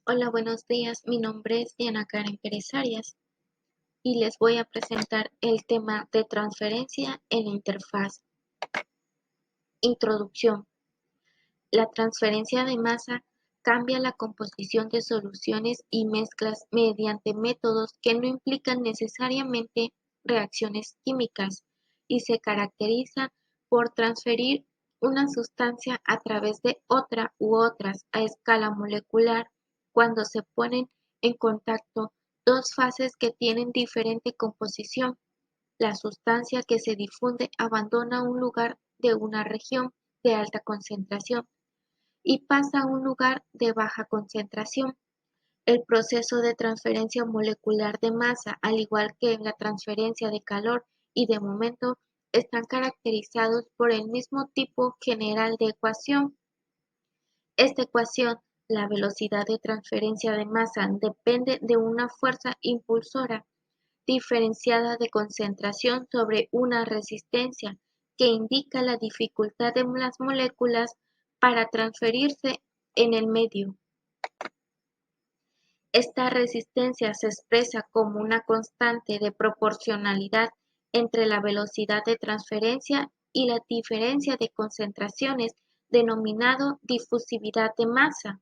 Hola, buenos días. Mi nombre es Diana Karen Pérez Arias y les voy a presentar el tema de transferencia en la interfaz. Introducción. La transferencia de masa cambia la composición de soluciones y mezclas mediante métodos que no implican necesariamente reacciones químicas y se caracteriza por transferir una sustancia a través de otra u otras a escala molecular cuando se ponen en contacto dos fases que tienen diferente composición. La sustancia que se difunde abandona un lugar de una región de alta concentración y pasa a un lugar de baja concentración. El proceso de transferencia molecular de masa, al igual que en la transferencia de calor y de momento, están caracterizados por el mismo tipo general de ecuación. Esta ecuación, la velocidad de transferencia de masa depende de una fuerza impulsora diferenciada de concentración sobre una resistencia que indica la dificultad de las moléculas para transferirse en el medio. Esta resistencia se expresa como una constante de proporcionalidad entre la velocidad de transferencia y la diferencia de concentraciones denominado difusividad de masa.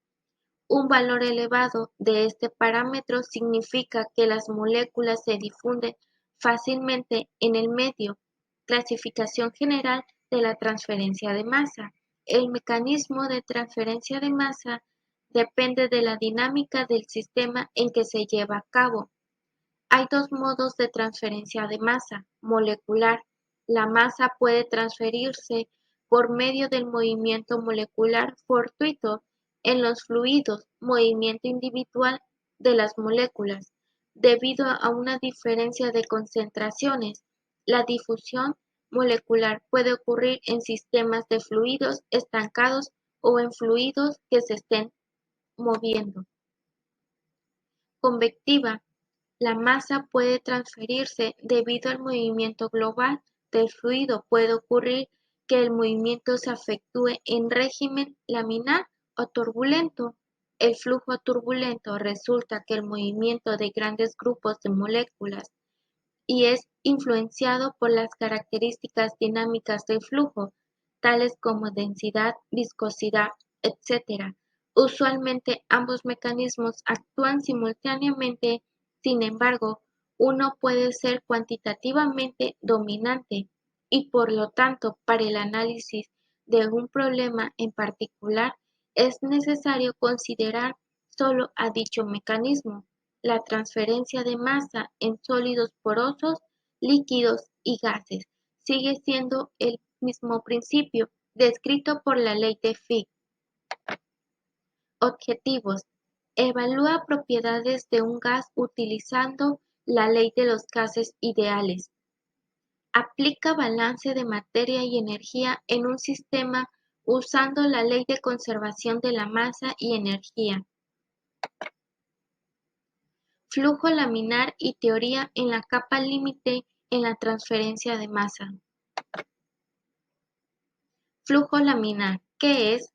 Un valor elevado de este parámetro significa que las moléculas se difunden fácilmente en el medio. Clasificación general de la transferencia de masa. El mecanismo de transferencia de masa depende de la dinámica del sistema en que se lleva a cabo. Hay dos modos de transferencia de masa: molecular. La masa puede transferirse por medio del movimiento molecular fortuito en los fluidos, movimiento individual de las moléculas. Debido a una diferencia de concentraciones, la difusión molecular puede ocurrir en sistemas de fluidos estancados o en fluidos que se estén moviendo. Convectiva. La masa puede transferirse debido al movimiento global del fluido. Puede ocurrir que el movimiento se efectúe en régimen laminar o turbulento. El flujo turbulento resulta que el movimiento de grandes grupos de moléculas y es influenciado por las características dinámicas del flujo, tales como densidad, viscosidad, etc. Usualmente ambos mecanismos actúan simultáneamente. Sin embargo, uno puede ser cuantitativamente dominante y por lo tanto para el análisis de un problema en particular es necesario considerar solo a dicho mecanismo. La transferencia de masa en sólidos porosos, líquidos y gases sigue siendo el mismo principio descrito por la ley de Fick. Objetivos: evalúa propiedades de un gas utilizando la ley de los gases ideales. Aplica balance de materia y energía en un sistema usando la ley de conservación de la masa y energía. Flujo laminar y teoría en la capa límite en la transferencia de masa. Flujo laminar, ¿qué es?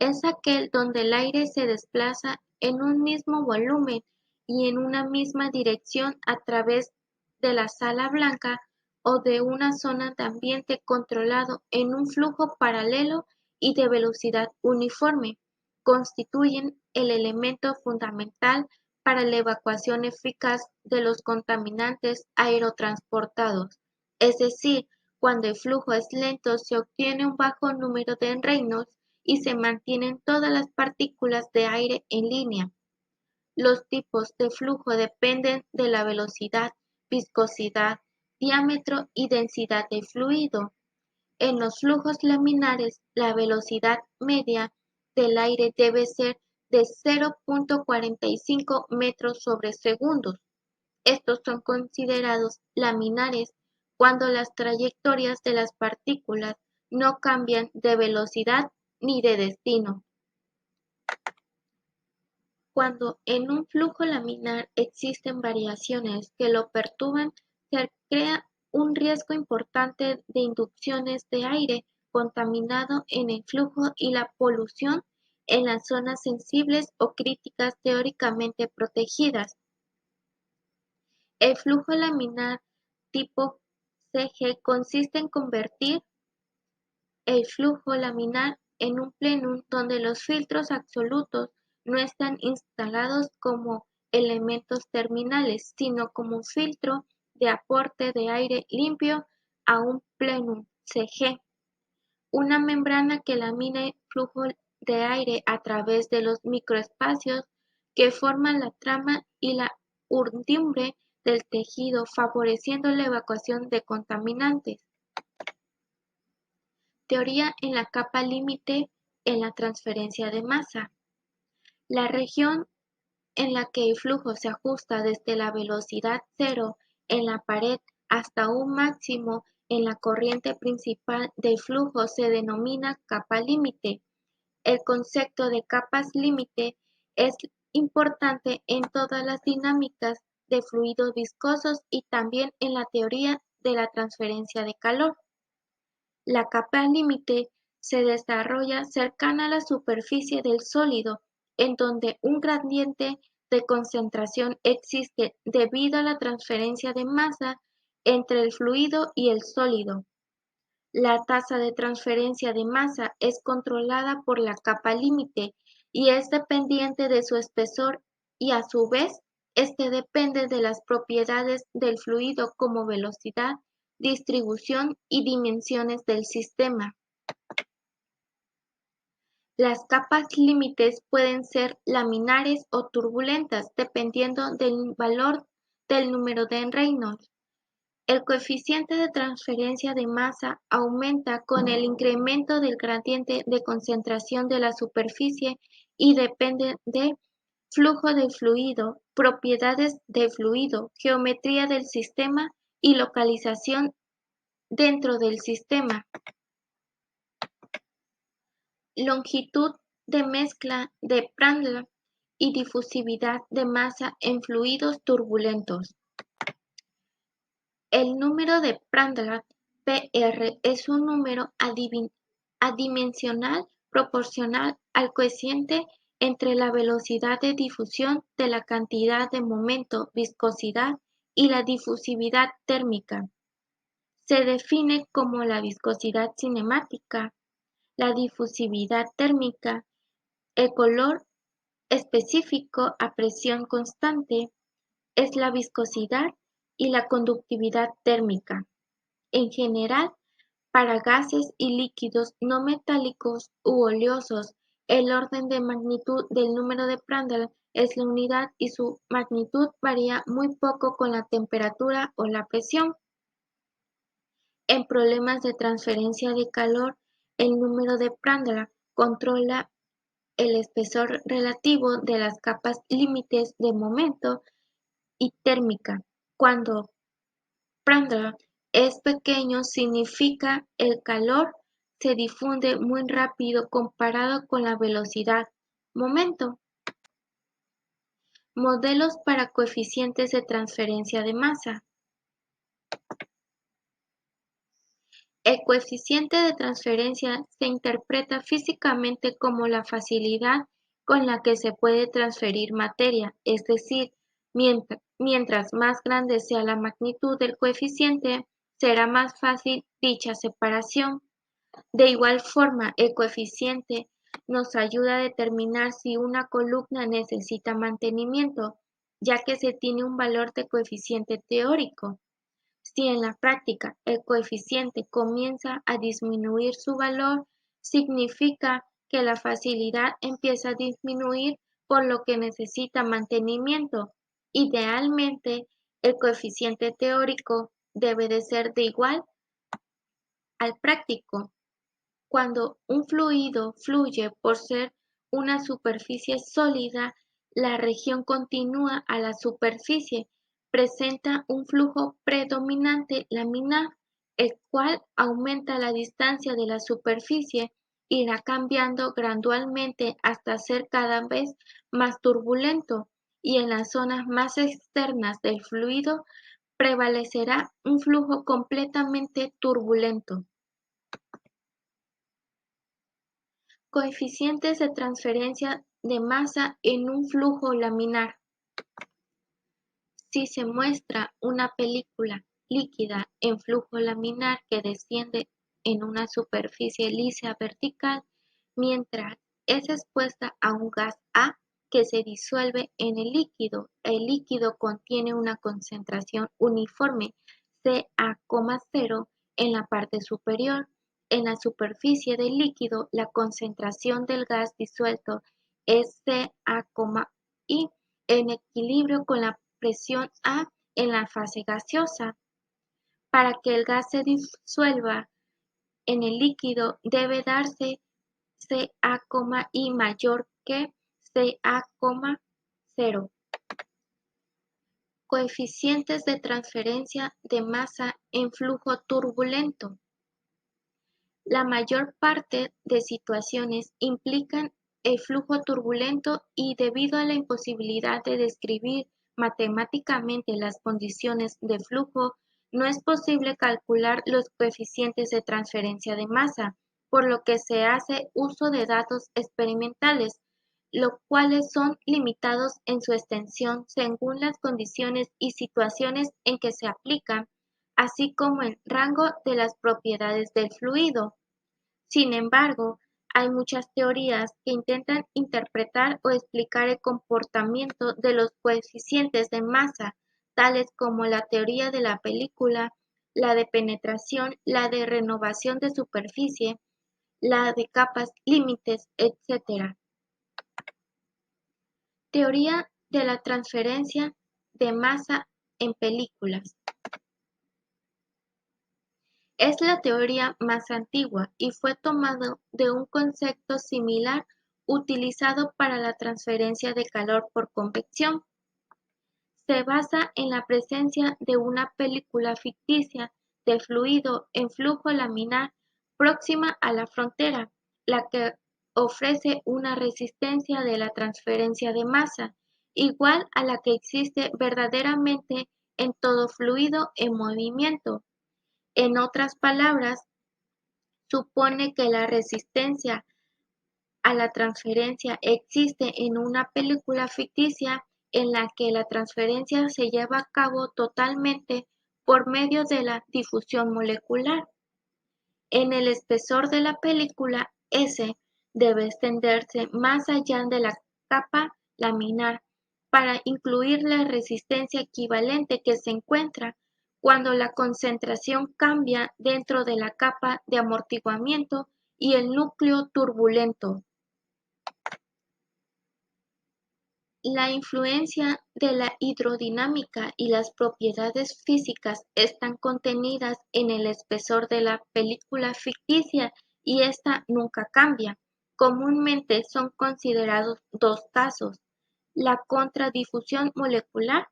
Es aquel donde el aire se desplaza en un mismo volumen y en una misma dirección a través de la sala blanca o de una zona de ambiente controlado en un flujo paralelo y de velocidad uniforme. Constituyen el elemento fundamental para la evacuación eficaz de los contaminantes aerotransportados, es decir, cuando el flujo es lento se obtiene un bajo número de Reynolds y se mantienen todas las partículas de aire en línea. Los tipos de flujo dependen de la velocidad, viscosidad, diámetro y densidad del fluido. En los flujos laminares, la velocidad media del aire debe ser de 0.45 metros sobre segundos. Estos son considerados laminares cuando las trayectorias de las partículas no cambian de velocidad ni de destino. Cuando en un flujo laminar existen variaciones que lo perturban, se crea un riesgo importante de inducciones de aire contaminado en el flujo y la polución en las zonas sensibles o críticas teóricamente protegidas. El flujo laminar tipo CG consiste en convertir el flujo laminar en un plenum donde los filtros absolutos no están instalados como elementos terminales, sino como un filtro de aporte de aire limpio a un plenum CG, una membrana que lamina el flujo de aire a través de los microespacios que forman la trama y la urdimbre del tejido, favoreciendo la evacuación de contaminantes. Teoría en la capa límite en la transferencia de masa. La región en la que el flujo se ajusta desde la velocidad cero en la pared hasta un máximo en la corriente principal del flujo se denomina capa límite. El concepto de capas límite es importante en todas las dinámicas de fluidos viscosos y también en la teoría de la transferencia de calor. La capa límite se desarrolla cercana a la superficie del sólido, en donde un gradiente de concentración existe debido a la transferencia de masa entre el fluido y el sólido. La tasa de transferencia de masa es controlada por la capa límite y es dependiente de su espesor y a su vez este depende de las propiedades del fluido como velocidad, distribución y dimensiones del sistema. Las capas límites pueden ser laminares o turbulentas dependiendo del valor del número de Reynolds. El coeficiente de transferencia de masa aumenta con el incremento del gradiente de concentración de la superficie y depende de flujo del fluido, propiedades del fluido, geometría del sistema y localización dentro del sistema. Longitud de mezcla de Prandtl y difusividad de masa en fluidos turbulentos. El número de Prandtl, Pr, es un número adimensional proporcional al cociente entre la velocidad de difusión de la cantidad de momento, viscosidad y la difusividad térmica. Se define como la viscosidad cinemática, la difusividad térmica, el color específico a presión constante es la viscosidad y la conductividad térmica. En general, para gases y líquidos no metálicos u oleosos, el orden de magnitud del número de Prandtl es la unidad y su magnitud varía muy poco con la temperatura o la presión. En problemas de transferencia de calor, el número de Prandtl controla el espesor relativo de las capas límites de momento y térmica. Cuando Prandtl es pequeño significa el calor se difunde muy rápido comparado con la velocidad momento. Modelos para coeficientes de transferencia de masa. El coeficiente de transferencia se interpreta físicamente como la facilidad con la que se puede transferir materia, es decir, mientras más grande sea la magnitud del coeficiente, será más fácil dicha separación. De igual forma, el coeficiente nos ayuda a determinar si una columna necesita mantenimiento, ya que se tiene un valor de coeficiente teórico. Si en la práctica el coeficiente comienza a disminuir su valor, significa que la facilidad empieza a disminuir, por lo que necesita mantenimiento. Idealmente, el coeficiente teórico debe de ser de igual al práctico. Cuando un fluido fluye por ser una superficie sólida, la región continua a la superficie presenta un flujo predominante laminar, el cual aumenta la distancia de la superficie, irá cambiando gradualmente hasta ser cada vez más turbulento, y en las zonas más externas del fluido prevalecerá un flujo completamente turbulento. Coeficientes de transferencia de masa en un flujo laminar. Si se muestra una película líquida en flujo laminar que desciende en una superficie lisa vertical, mientras es expuesta a un gas A que se disuelve en el líquido contiene una concentración uniforme Ca,0 en la parte superior. En la superficie del líquido, la concentración del gas disuelto es Ca,I en equilibrio con la presión A en la fase gaseosa. Para que el gas se disuelva en el líquido debe darse Ca,I mayor que Ca,0. Coeficientes de transferencia de masa en flujo turbulento. La mayor parte de situaciones implican el flujo turbulento y debido a la imposibilidad de describir matemáticamente las condiciones de flujo, no es posible calcular los coeficientes de transferencia de masa, por lo que se hace uso de datos experimentales, los cuales son limitados en su extensión según las condiciones y situaciones en que se aplican, así como el rango de las propiedades del fluido. Sin embargo, hay muchas teorías que intentan interpretar o explicar el comportamiento de los coeficientes de masa, tales como la teoría de la película, la de penetración, la de renovación de superficie, la de capas límites, etc. Teoría de la transferencia de masa en películas. Es la teoría más antigua y fue tomado de un concepto similar utilizado para la transferencia de calor por convección. Se basa en la presencia de una película ficticia de fluido en flujo laminar próxima a la frontera, la que ofrece una resistencia de la transferencia de masa igual a la que existe verdaderamente en todo fluido en movimiento. En otras palabras, supone que la resistencia a la transferencia existe en una película ficticia en la que la transferencia se lleva a cabo totalmente por medio de la difusión molecular. En el espesor de la película, S debe extenderse más allá de la capa laminar para incluir la resistencia equivalente que se encuentra cuando la concentración cambia dentro de la capa de amortiguamiento y el núcleo turbulento. La influencia de la hidrodinámica y las propiedades físicas están contenidas en el espesor de la película ficticia y esta nunca cambia. Comúnmente son considerados dos casos: la contradifusión molecular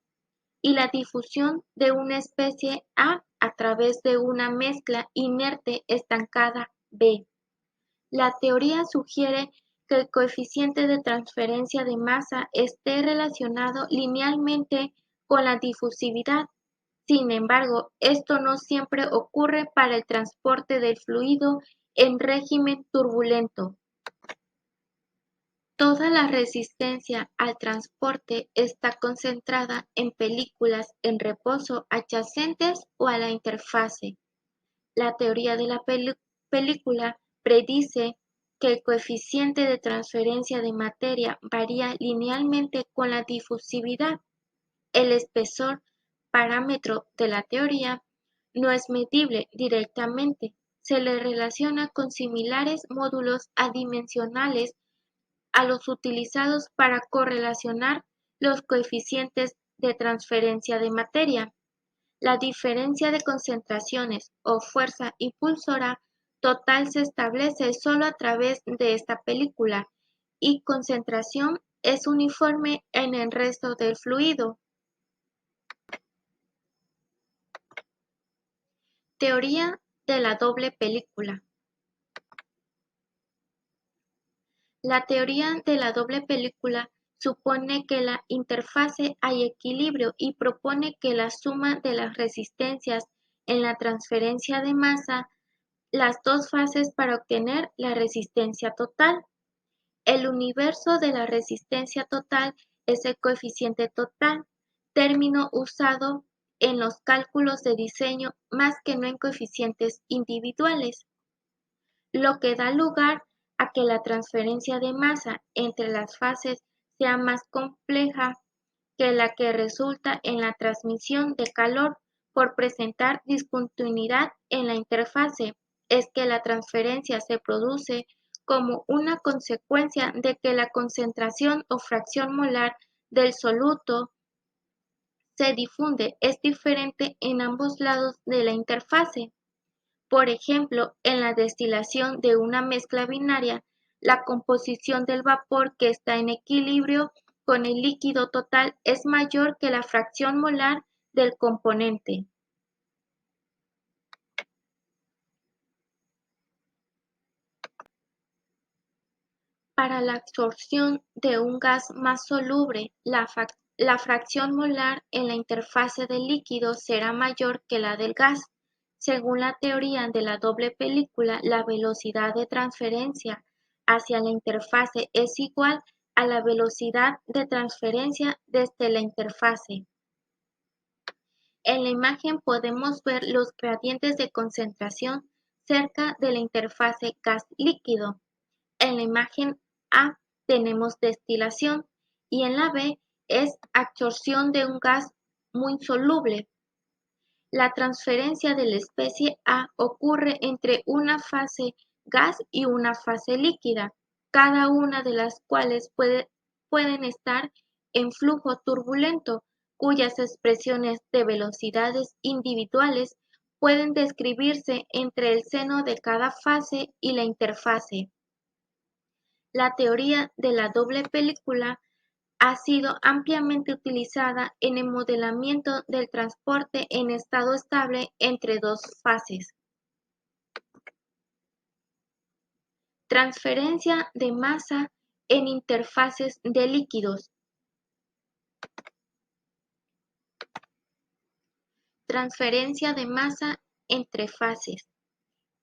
y la difusión de una especie A través de una mezcla inerte estancada B. La teoría sugiere que el coeficiente de transferencia de masa esté relacionado linealmente con la difusividad. Sin embargo, esto no siempre ocurre para el transporte del fluido en régimen turbulento. Toda la resistencia al transporte está concentrada en películas en reposo adyacentes o a la interfase. La teoría de la película predice que el coeficiente de transferencia de materia varía linealmente con la difusividad. El espesor, parámetro de la teoría, no es medible directamente. Se le relaciona con similares módulos adimensionales a los utilizados para correlacionar los coeficientes de transferencia de materia. La diferencia de concentraciones o fuerza impulsora total se establece solo a través de esta película y concentración es uniforme en el resto del fluido. Teoría de la doble película. La teoría de la doble película supone que en la interfase hay equilibrio y propone que la suma de las resistencias en la transferencia de masa, las dos fases para obtener la resistencia total. El universo de la resistencia total es el coeficiente total, término usado en los cálculos de diseño más que no en coeficientes individuales, lo que da lugar a que la transferencia de masa entre las fases sea más compleja que la que resulta en la transmisión de calor por presentar discontinuidad en la interfase. Es que la transferencia se produce como una consecuencia de que la concentración o fracción molar del soluto se difunde, es diferente en ambos lados de la interfase. Por ejemplo, en la destilación de una mezcla binaria, la composición del vapor que está en equilibrio con el líquido total es mayor que la fracción molar del componente. Para la absorción de un gas más soluble, la fracción molar en la interfase del líquido será mayor que la del gas. Según la teoría de la doble película, la velocidad de transferencia hacia la interfase es igual a la velocidad de transferencia desde la interfase. En la imagen podemos ver los gradientes de concentración cerca de la interfase gas-líquido. En la imagen A tenemos destilación y en la B es absorción de un gas muy soluble. La transferencia de la especie A ocurre entre una fase gas y una fase líquida, cada una de las cuales pueden estar en flujo turbulento, cuyas expresiones de velocidades individuales pueden describirse entre el seno de cada fase y la interfase. La teoría de la doble película ha sido ampliamente utilizada en el modelamiento del transporte en estado estable entre dos fases. Transferencia de masa en interfaces de líquidos. Transferencia de masa entre fases.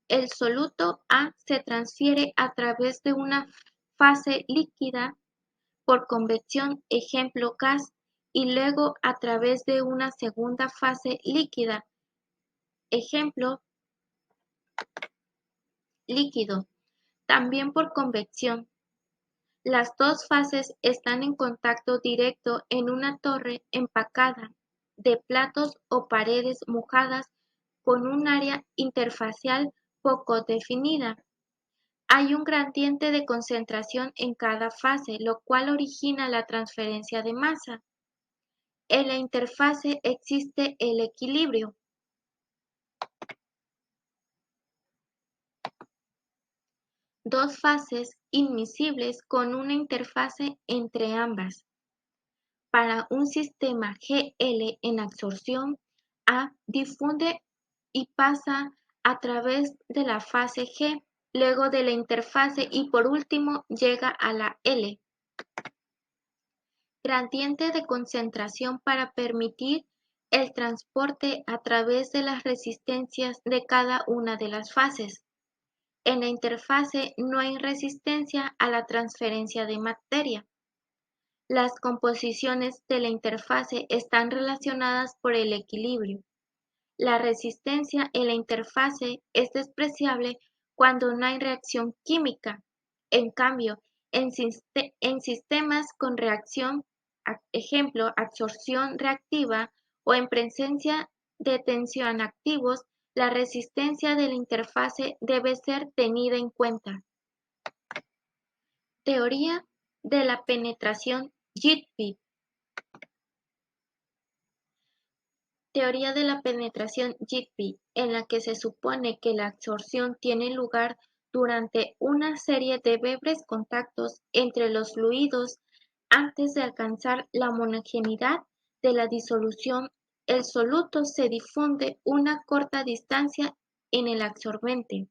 El soluto A se transfiere a través de una fase líquida por convección, ejemplo gas, y luego a través de una segunda fase líquida, ejemplo líquido, también por convección. Las dos fases están en contacto directo en una torre empacada de platos o paredes mojadas con un área interfacial poco definida. Hay un gradiente de concentración en cada fase, lo cual origina la transferencia de masa. En la interfase existe el equilibrio. Dos fases inmiscibles con una interfase entre ambas. Para un sistema Gl en absorción, A difunde y pasa a través de la fase G, luego de la interfase y por último llega a la L. Gradiente de concentración para permitir el transporte a través de las resistencias de cada una de las fases. En la interfase no hay resistencia a la transferencia de materia. Las composiciones de la interfase están relacionadas por el equilibrio. La resistencia en la interfase es despreciable cuando no hay reacción química. En cambio, en sistemas con reacción, ejemplo, absorción reactiva o en presencia de tensioactivos, la resistencia de la interfase debe ser tenida en cuenta. Teoría de la penetración JITB. Teoría de la penetración JITB, en la que se supone que la absorción tiene lugar durante una serie de breves contactos entre los fluidos antes de alcanzar la homogeneidad de la disolución. El soluto se difunde una corta distancia en el absorbente.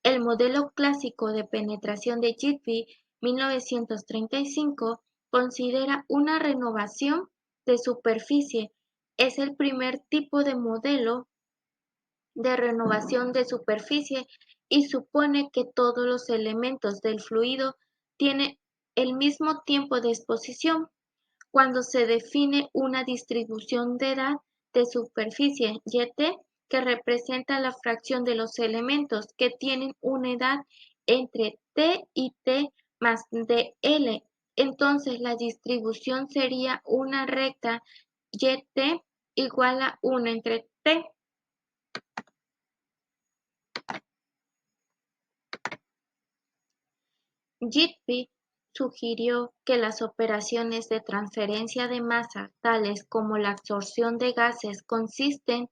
El modelo clásico de penetración de JITB 1935 considera una renovación de superficie. Es el primer tipo de modelo de renovación de superficie y supone que todos los elementos del fluido tienen el mismo tiempo de exposición. Cuando se define una distribución de edad de superficie YT que representa la fracción de los elementos que tienen una edad entre T y T más dL, entonces la distribución sería una recta YT igual a 1 entre T. Gitby sugirió que las operaciones de transferencia de masa, tales como la absorción de gases, consisten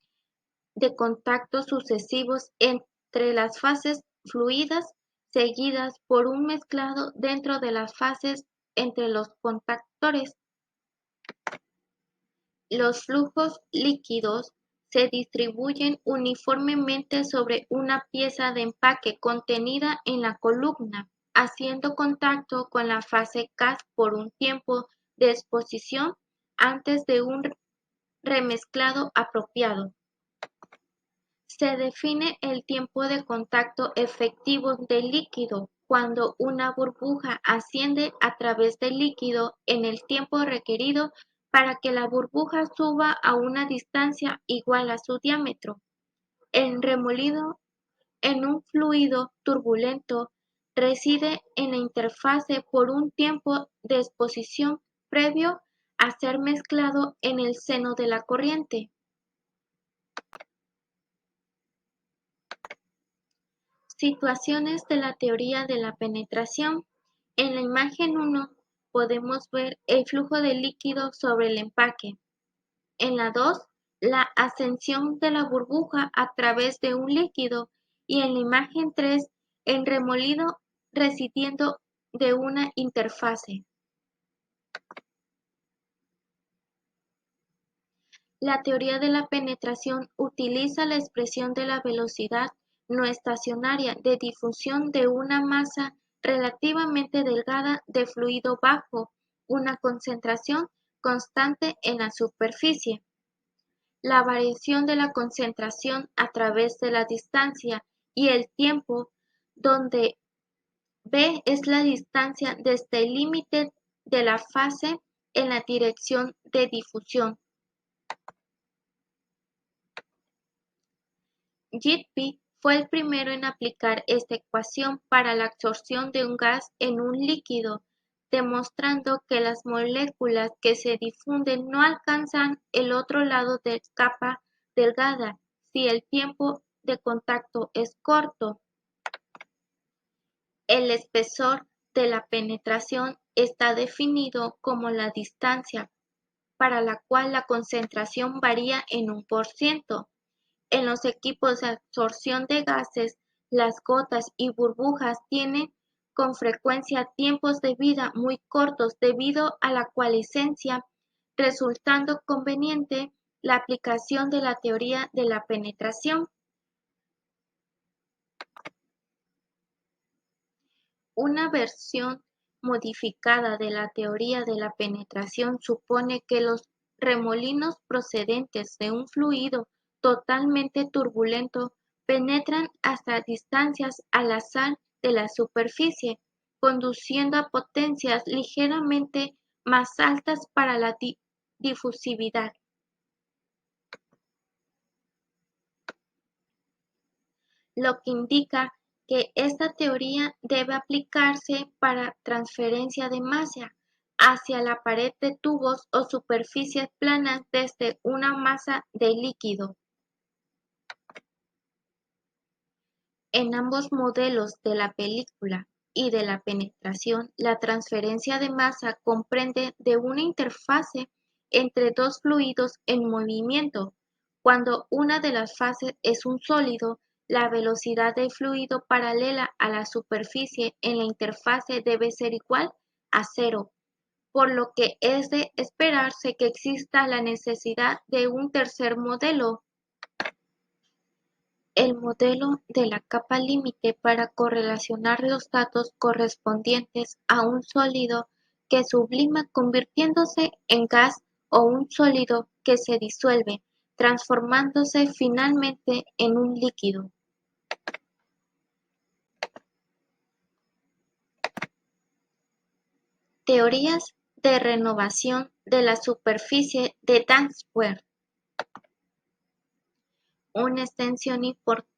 de contactos sucesivos entre las fases fluidas seguidas por un mezclado dentro de las fases entre los contactores. Los flujos líquidos se distribuyen uniformemente sobre una pieza de empaque contenida en la columna, haciendo contacto con la fase gas por un tiempo de exposición antes de un remezclado apropiado. Se define el tiempo de contacto efectivo del líquido cuando una burbuja asciende a través del líquido en el tiempo requerido para que la burbuja suba a una distancia igual a su diámetro. El remolino en un fluido turbulento reside en la interfase por un tiempo de exposición previo a ser mezclado en el seno de la corriente. Situaciones de la teoría de la penetración. En la imagen 1 podemos ver el flujo de líquido sobre el empaque. En la 2, la ascensión de la burbuja a través de un líquido. Y en la imagen 3, el remolino residiendo de una interfase. La teoría de la penetración utiliza la expresión de la velocidad no estacionaria de difusión de una masa relativamente delgada de fluido bajo una concentración constante en la superficie. La variación de la concentración a través de la distancia y el tiempo, donde b es la distancia desde el límite de la fase en la dirección de difusión. Gitby fue el primero en aplicar esta ecuación para la absorción de un gas en un líquido, demostrando que las moléculas que se difunden no alcanzan el otro lado de capa delgada si el tiempo de contacto es corto. El espesor de la penetración está definido como la distancia para la cual la concentración varía en un %. En los equipos de absorción de gases, las gotas y burbujas tienen con frecuencia tiempos de vida muy cortos debido a la coalescencia, resultando conveniente la aplicación de la teoría de la penetración. Una versión modificada de la teoría de la penetración supone que los remolinos procedentes de un fluido totalmente turbulento penetran hasta distancias al azar de la superficie, conduciendo a potencias ligeramente más altas para la difusividad. Lo que indica que esta teoría debe aplicarse para transferencia de masa hacia la pared de tubos o superficies planas desde una masa de líquido. En ambos modelos de la película y de la penetración, la transferencia de masa comprende de una interfase entre dos fluidos en movimiento. Cuando una de las fases es un sólido, la velocidad del fluido paralela a la superficie en la interfase debe ser igual a cero, por lo que es de esperarse que exista la necesidad de un tercer modelo. El modelo de la capa límite para correlacionar los datos correspondientes a un sólido que sublima convirtiéndose en gas o un sólido que se disuelve, transformándose finalmente en un líquido. Teorías de renovación de la superficie de Dantzwer. Una extensión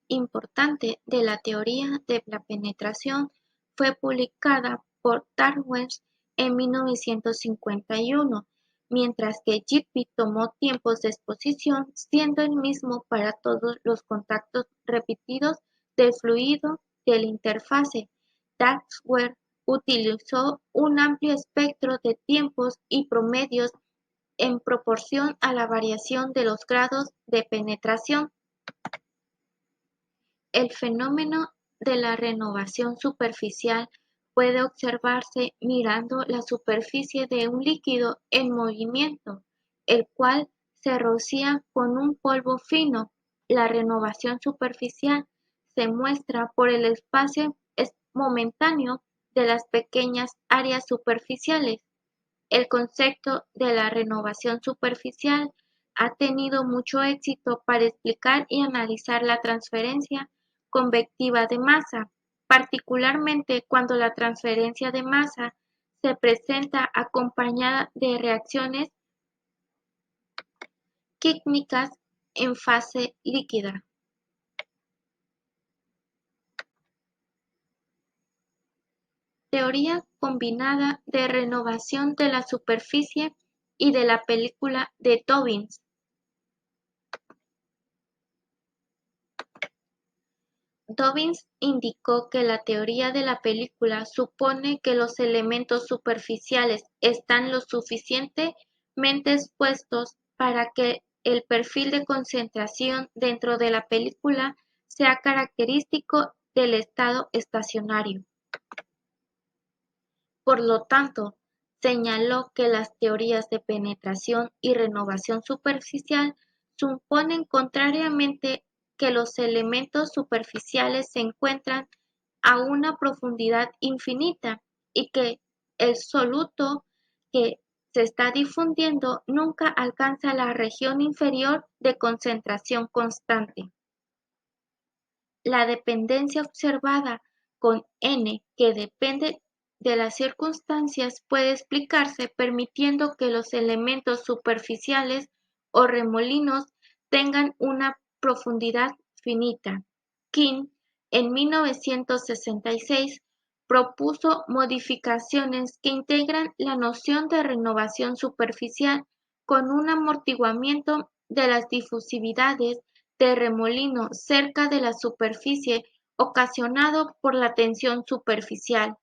importante de la teoría de la penetración fue publicada por Tarbers en 1951, mientras que Gibbs tomó tiempos de exposición, siendo el mismo para todos los contactos repetidos del fluido de la interfase. Dantzwer utilizó un amplio espectro de tiempos y promedios en proporción a la variación de los grados de penetración. El fenómeno de la renovación superficial puede observarse mirando la superficie de un líquido en movimiento, el cual se rocía con un polvo fino. La renovación superficial se muestra por el espacio momentáneo de las pequeñas áreas superficiales. El concepto de la renovación superficial ha tenido mucho éxito para explicar y analizar la transferencia convectiva de masa, particularmente cuando la transferencia de masa se presenta acompañada de reacciones químicas en fase líquida. Teoría combinada de renovación de la superficie y de la película de Dobbins. Dobbins indicó que la teoría de la película supone que los elementos superficiales están lo suficientemente expuestos para que el perfil de concentración dentro de la película sea característico del estado estacionario. Por lo tanto, señaló que las teorías de penetración y renovación superficial suponen contrariamente que los elementos superficiales se encuentran a una profundidad infinita y que el soluto que se está difundiendo nunca alcanza la región inferior de concentración constante. La dependencia observada con n, que depende de las circunstancias, puede explicarse permitiendo que los elementos superficiales o remolinos tengan una profundidad finita. King, en 1966, propuso modificaciones que integran la noción de renovación superficial con un amortiguamiento de las difusividades de remolino cerca de la superficie ocasionado por la tensión superficial.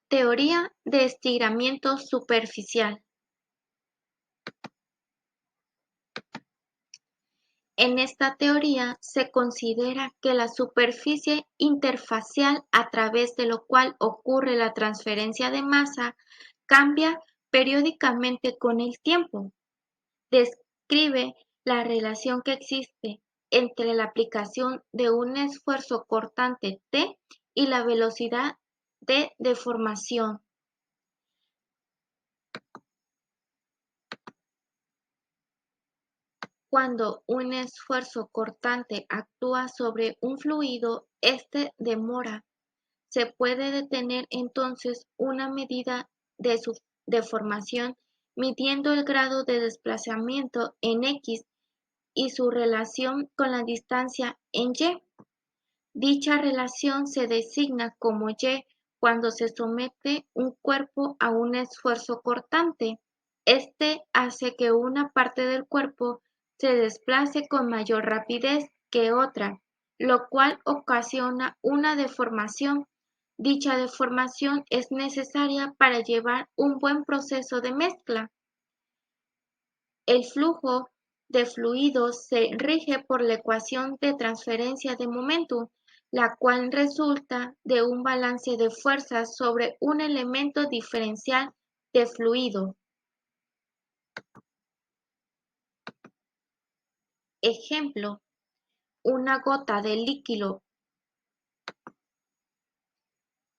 Teoría de estiramiento superficial. En esta teoría se considera que la superficie interfacial a través de lo cual ocurre la transferencia de masa cambia periódicamente con el tiempo. Describe la relación que existe entre la aplicación de un esfuerzo cortante T y la velocidad de deformación. Cuando un esfuerzo cortante actúa sobre un fluido, este demora. Se puede detener entonces una medida de su deformación midiendo el grado de desplazamiento en X y su relación con la distancia en Y. Dicha relación se designa como Y cuando se somete un cuerpo a un esfuerzo cortante. Este hace que una parte del cuerpo se desplace con mayor rapidez que otra, lo cual ocasiona una deformación. Dicha deformación es necesaria para llevar un buen proceso de mezcla. El flujo de fluidos se rige por la ecuación de transferencia de momentum, la cual resulta de un balance de fuerzas sobre un elemento diferencial de fluido. Ejemplo: una gota de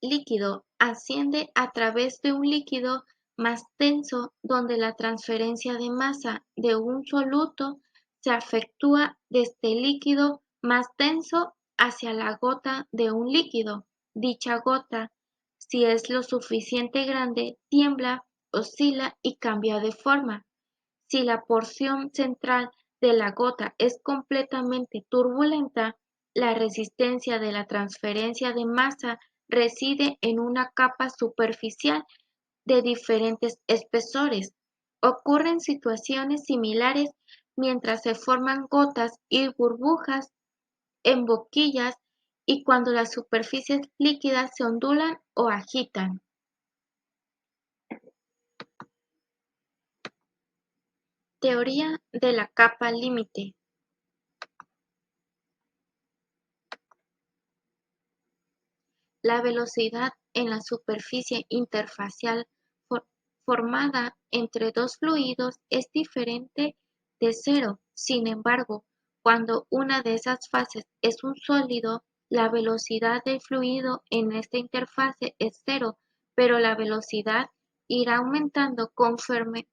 líquido asciende a través de un líquido más denso, donde la transferencia de masa de un soluto se efectúa desde el líquido más denso hacia la gota de un líquido. Dicha gota, si es lo suficiente grande, tiembla, oscila y cambia de forma. Si la porción central de la gota es completamente turbulenta, la resistencia de la transferencia de masa reside en una capa superficial de diferentes espesores. Ocurren situaciones similares mientras se forman gotas y burbujas en boquillas y cuando las superficies líquidas se ondulan o agitan. Teoría de la capa límite. La velocidad en la superficie interfacial formada entre dos fluidos es diferente de cero. Sin embargo, cuando una de esas fases es un sólido, la velocidad del fluido en esta interfase es cero, pero la velocidad irá aumentando conforme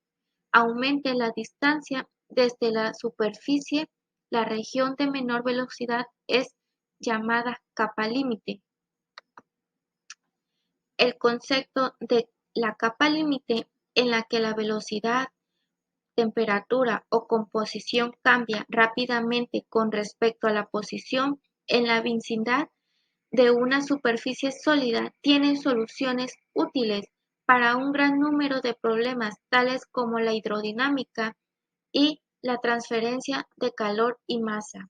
aumente la distancia desde la superficie. La región de menor velocidad es llamada capa límite. El concepto de la capa límite, en la que la velocidad, temperatura o composición cambia rápidamente con respecto a la posición en la vecindad de una superficie sólida, tiene soluciones útiles para un gran número de problemas tales como la hidrodinámica y la transferencia de calor y masa.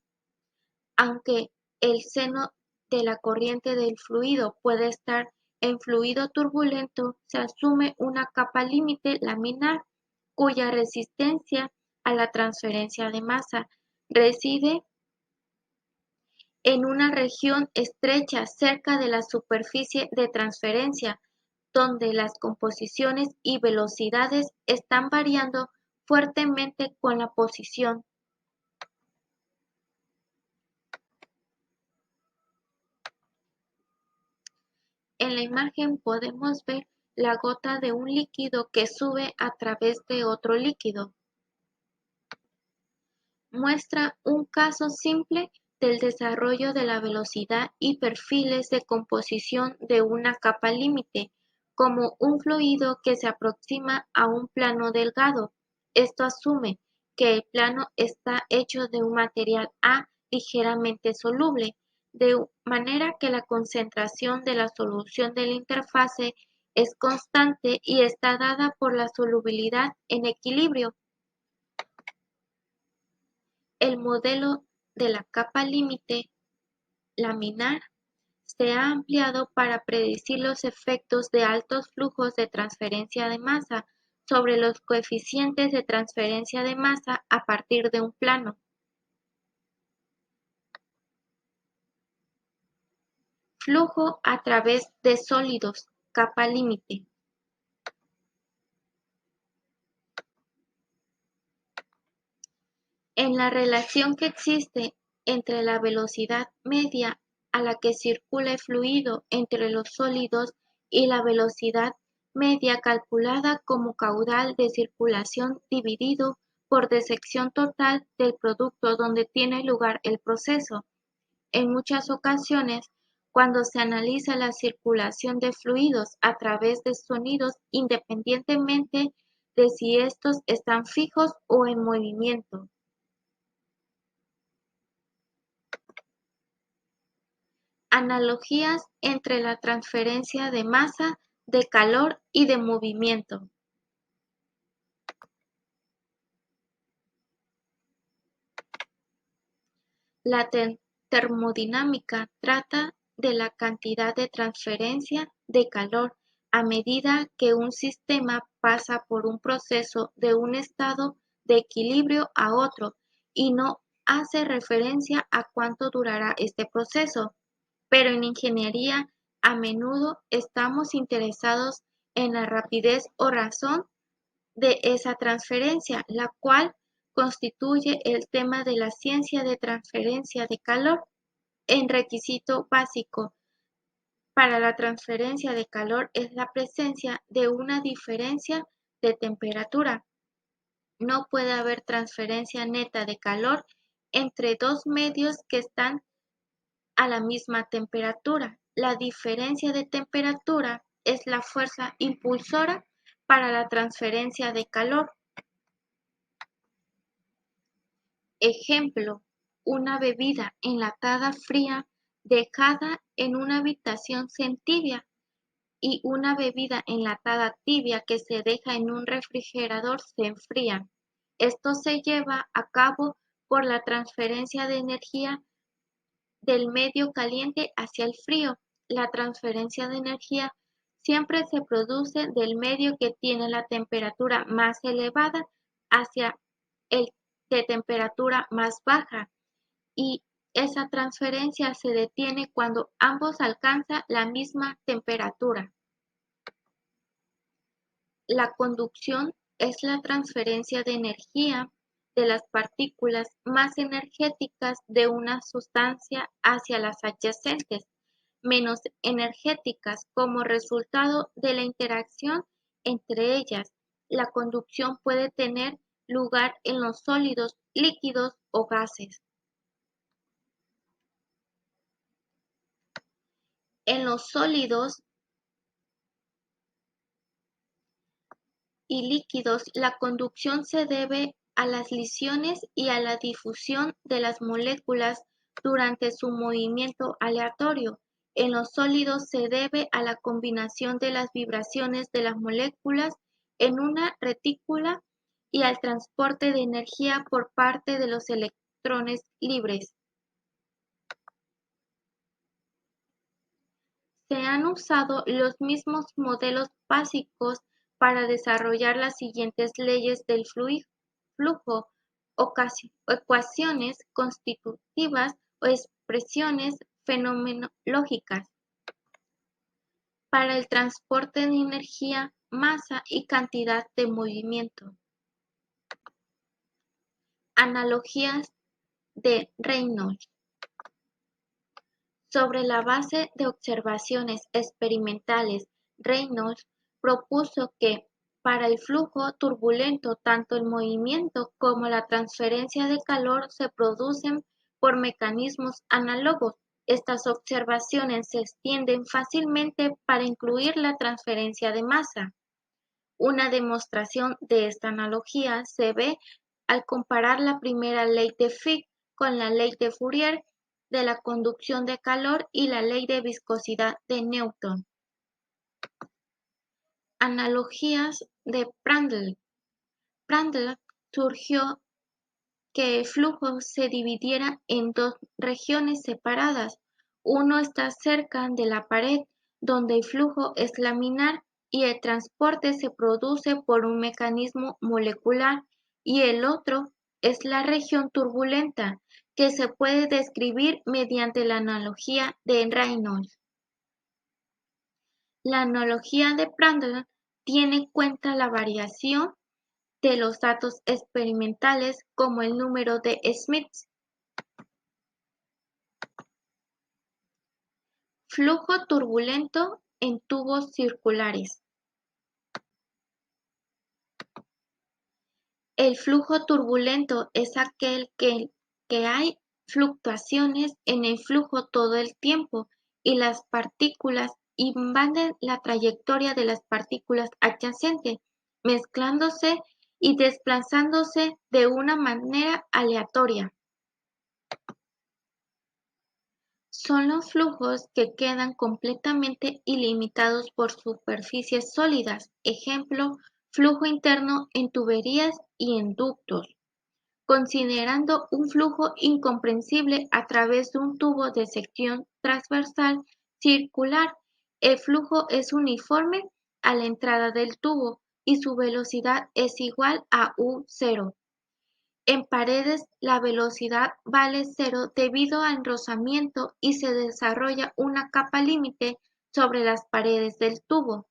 Aunque el seno de la corriente del fluido puede estar en fluido turbulento, se asume una capa límite laminar cuya resistencia a la transferencia de masa reside en una región estrecha cerca de la superficie de transferencia, donde las composiciones y velocidades están variando fuertemente con la posición. En la imagen podemos ver la gota de un líquido que sube a través de otro líquido. Muestra un caso simple del desarrollo de la velocidad y perfiles de composición de una capa límite, como un fluido que se aproxima a un plano delgado. Esto asume que el plano está hecho de un material A ligeramente soluble, de manera que la concentración de la solución de la interfase es constante y está dada por la solubilidad en equilibrio. El modelo de la capa límite laminar se ha ampliado para predecir los efectos de altos flujos de transferencia de masa sobre los coeficientes de transferencia de masa a partir de un plano. Flujo a través de sólidos, capa límite. En la relación que existe entre la velocidad media a la que circula el fluido entre los sólidos y la velocidad media calculada como caudal de circulación dividido por sección total del producto donde tiene lugar el proceso. En muchas ocasiones, cuando se analiza la circulación de fluidos a través de sonidos independientemente de si estos están fijos o en movimiento. Analogías entre la transferencia de masa, de calor y de movimiento. La termodinámica trata de la cantidad de transferencia de calor a medida que un sistema pasa por un proceso de un estado de equilibrio a otro y no hace referencia a cuánto durará este proceso. Pero en ingeniería a menudo estamos interesados en la rapidez o razón de esa transferencia, la cual constituye el tema de la ciencia de transferencia de calor. En requisito básico para la transferencia de calor es la presencia de una diferencia de temperatura. No puede haber transferencia neta de calor entre dos medios que están a la misma temperatura. La diferencia de temperatura es la fuerza impulsora para la transferencia de calor. Ejemplo, una bebida enlatada fría dejada en una habitación se entibia y una bebida enlatada tibia que se deja en un refrigerador se enfría. Esto se lleva a cabo por la transferencia de energía del medio caliente hacia el frío. La transferencia de energía siempre se produce del medio que tiene la temperatura más elevada hacia el de temperatura más baja, y esa transferencia se detiene cuando ambos alcanzan la misma temperatura. La conducción es la transferencia de energía de las partículas más energéticas de una sustancia hacia las adyacentes, menos energéticas, como resultado de la interacción entre ellas. La conducción puede tener lugar en los sólidos, líquidos o gases. En los sólidos y líquidos, la conducción se debe a las lisiones y a la difusión de las moléculas durante su movimiento aleatorio. En los sólidos se debe a la combinación de las vibraciones de las moléculas en una retícula y al transporte de energía por parte de los electrones libres. Se han usado los mismos modelos básicos para desarrollar las siguientes leyes del flujo, ecuaciones constitutivas o expresiones fenomenológicas para el transporte de energía, masa y cantidad de movimiento. Analogías de Reynolds. Sobre la base de observaciones experimentales, Reynolds propuso que, para el flujo turbulento, tanto el movimiento como la transferencia de calor se producen por mecanismos análogos. Estas observaciones se extienden fácilmente para incluir la transferencia de masa. Una demostración de esta analogía se ve al comparar la primera ley de Fick con la ley de Fourier de la conducción de calor y la ley de viscosidad de Newton. Analogías de Prandtl. Prandtl sugirió que el flujo se dividiera en dos regiones separadas. Uno está cerca de la pared, donde el flujo es laminar y el transporte se produce por un mecanismo molecular, y el otro es la región turbulenta, que se puede describir mediante la analogía de Reynolds. La analogía de Prandtl tiene en cuenta la variación de los datos experimentales como el número de Smiths. Flujo turbulento en tubos circulares. El flujo turbulento es aquel que hay fluctuaciones en el flujo todo el tiempo y las partículas invaden la trayectoria de las partículas adyacentes, mezclándose y desplazándose de una manera aleatoria. Son los flujos que quedan completamente ilimitados por superficies sólidas, ejemplo, flujo interno en tuberías y en ductos. Considerando un flujo incomprensible a través de un tubo de sección transversal circular, el flujo es uniforme a la entrada del tubo y su velocidad es igual a U0. En paredes, la velocidad vale cero debido al rozamiento y se desarrolla una capa límite sobre las paredes del tubo.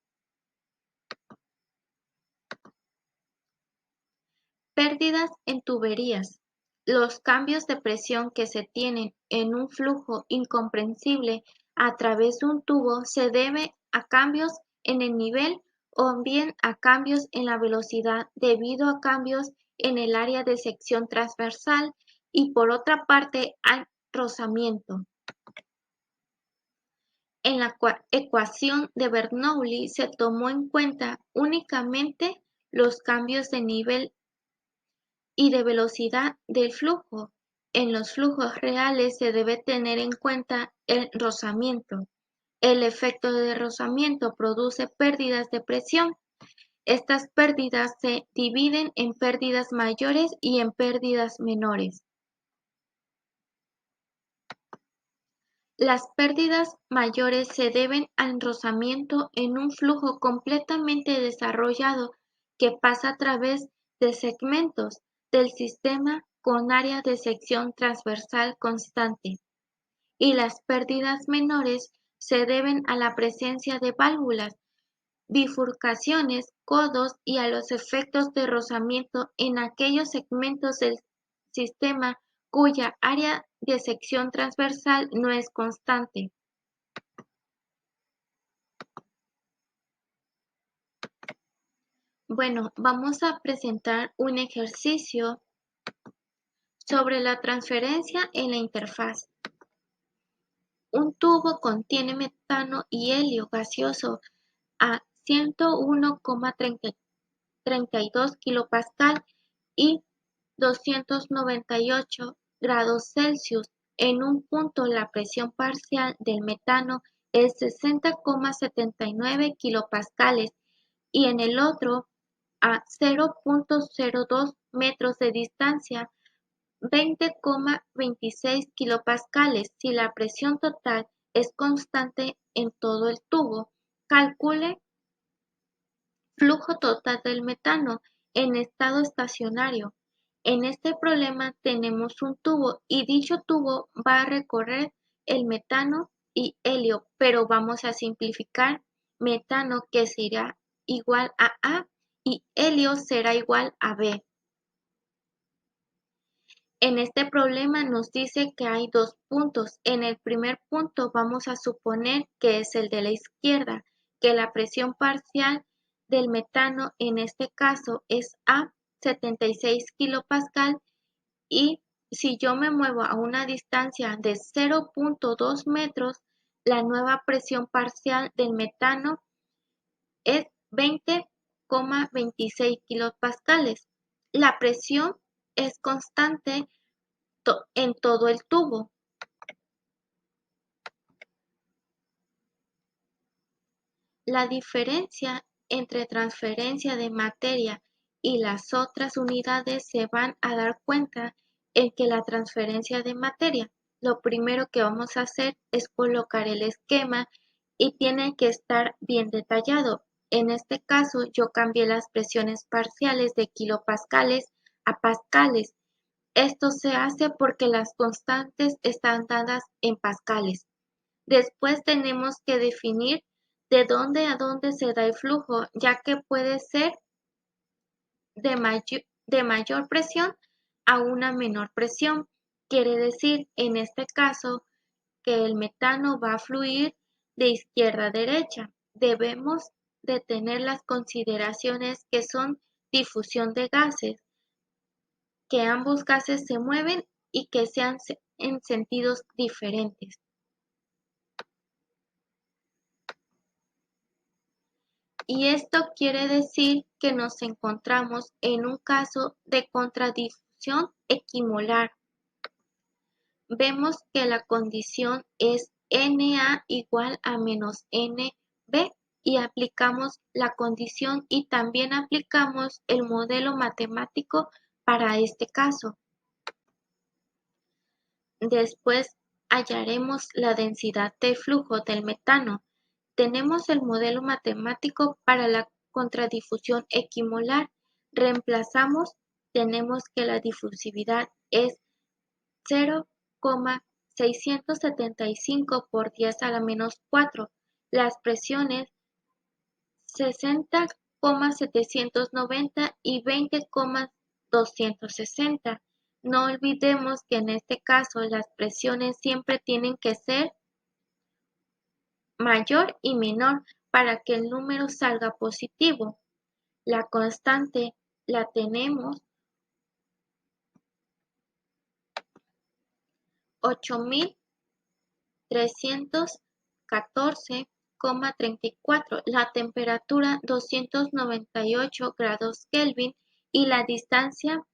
Pérdidas en tuberías. Los cambios de presión que se tienen en un flujo incomprensible a través de un tubo se debe a cambios en el nivel o bien a cambios en la velocidad debido a cambios en el área de sección transversal y por otra parte al rozamiento. En la ecuación de Bernoulli se tomó en cuenta únicamente los cambios de nivel y de velocidad del flujo. En los flujos reales se debe tener en cuenta el rozamiento. El efecto de rozamiento produce pérdidas de presión. Estas pérdidas se dividen en pérdidas mayores y en pérdidas menores. Las pérdidas mayores se deben al rozamiento en un flujo completamente desarrollado que pasa a través de segmentos del sistema con área de sección transversal constante, y las pérdidas menores se deben a la presencia de válvulas, bifurcaciones, codos y a los efectos de rozamiento en aquellos segmentos del sistema cuya área de sección transversal no es constante. Bueno, vamos a presentar un ejercicio sobre la transferencia en la interfaz. Un tubo contiene metano y helio gaseoso a 101,32 kilopascal y 298 grados Celsius. En un punto la presión parcial del metano es 60,79 kilopascales y en el otro, a 0,02 metros de distancia, 20,26 kilopascales. Si la presión total es constante en todo el tubo, calcule flujo total del metano en estado estacionario. En este problema tenemos un tubo y dicho tubo va a recorrer el metano y helio, pero vamos a simplificar metano que será igual a A y helio será igual a B. En este problema nos dice que hay dos puntos. En el primer punto vamos a suponer que es el de la izquierda, que la presión parcial del metano en este caso es a 76 kilopascal y si yo me muevo a una distancia de 0,2 metros, la nueva presión parcial del metano es 20,26 kilopascales. La presión es constante en todo el tubo. La diferencia entre transferencia de materia y las otras unidades se van a dar cuenta en que la transferencia de materia, lo primero que vamos a hacer es colocar el esquema y tiene que estar bien detallado. En este caso yo cambié las presiones parciales de kilopascales a pascales. Esto se hace porque las constantes están dadas en pascales. Después tenemos que definir de dónde a dónde se da el flujo, ya que puede ser de mayor presión a una menor presión. Quiere decir, en este caso, que el metano va a fluir de izquierda a derecha. Debemos de tener las consideraciones que son difusión de gases, que ambos gases se mueven y que sean en sentidos diferentes. Y esto quiere decir que nos encontramos en un caso de contradifusión equimolar. Vemos que la condición es Na igual a menos Nb y aplicamos la condición y también aplicamos el modelo matemático para este caso. Después hallaremos la densidad de flujo del metano. Tenemos el modelo matemático para la contradifusión equimolar. Reemplazamos, tenemos que la difusividad es 0,675 por 10 a la menos 4. Las presiones 60,790 y 20,260. No olvidemos que en este caso las presiones siempre tienen que ser mayor y menor para que el número salga positivo. La constante la tenemos 8314,34, la temperatura 298 grados Kelvin y la distancia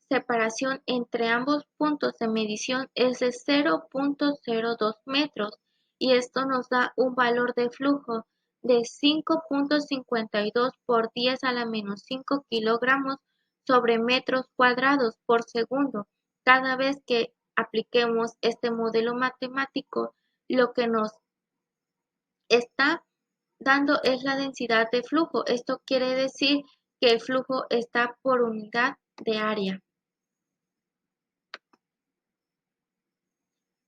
separación entre ambos puntos de medición es de 0,02 metros y esto nos da un valor de flujo de 5,52 por 10 a la menos 5 kilogramos sobre metros cuadrados por segundo. Cada vez que apliquemos este modelo matemático, lo que nos está dando es la densidad de flujo. Esto quiere decir que el flujo está por unidad de área.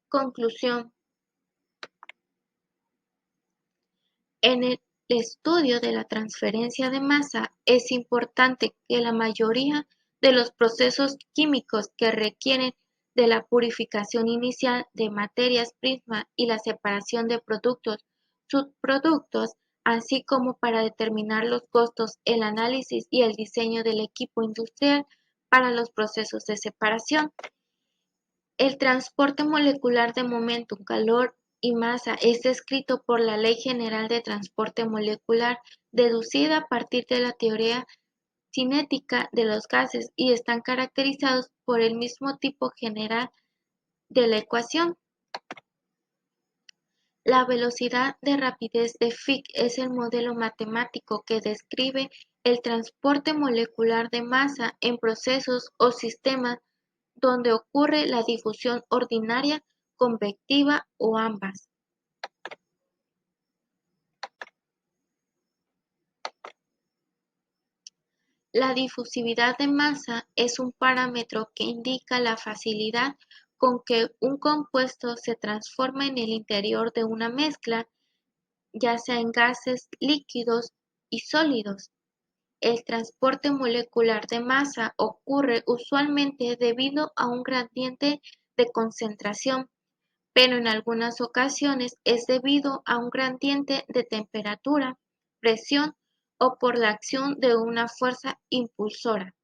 Conclusión. En el estudio de la transferencia de masa es importante que la mayoría de los procesos químicos que requieren de la purificación inicial de materias primas y la separación de productos, subproductos, así como para determinar los costos, el análisis y el diseño del equipo industrial para los procesos de separación. El transporte molecular de momentum, calor y masa es descrito por la Ley General de Transporte Molecular, deducida a partir de la teoría cinética de los gases y están caracterizados por el mismo tipo general de la ecuación. La velocidad de rapidez de Fick es el modelo matemático que describe el transporte molecular de masa en procesos o sistemas donde ocurre la difusión ordinaria, convectiva o ambas. La difusividad de masa es un parámetro que indica la facilidad con que un compuesto se transforma en el interior de una mezcla, ya sea en gases, líquidos y sólidos. El transporte molecular de masa ocurre usualmente debido a un gradiente de concentración, pero en algunas ocasiones es debido a un gradiente de temperatura, presión o por la acción de una fuerza impulsora.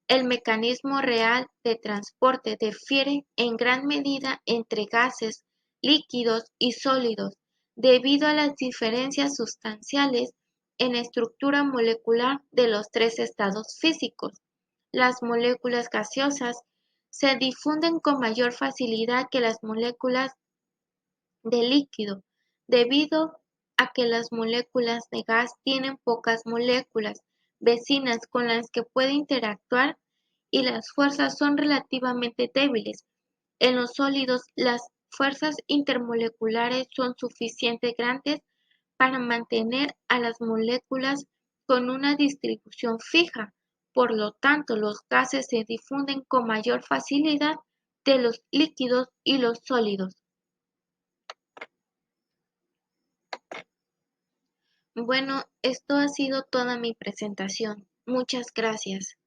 El mecanismo real de transporte difiere en gran medida entre gases, líquidos y sólidos debido a las diferencias sustanciales en la estructura molecular de los tres estados físicos. Las moléculas gaseosas se difunden con mayor facilidad que las moléculas de líquido, debido a que las moléculas de gas tienen pocas moléculas vecinas con las que puede interactuar y las fuerzas son relativamente débiles. En los sólidos, las fuerzas intermoleculares son suficientemente grandes para mantener a las moléculas con una distribución fija. Por lo tanto, los gases se difunden con mayor facilidad de los líquidos y los sólidos. Bueno, esto ha sido toda mi presentación. Muchas gracias.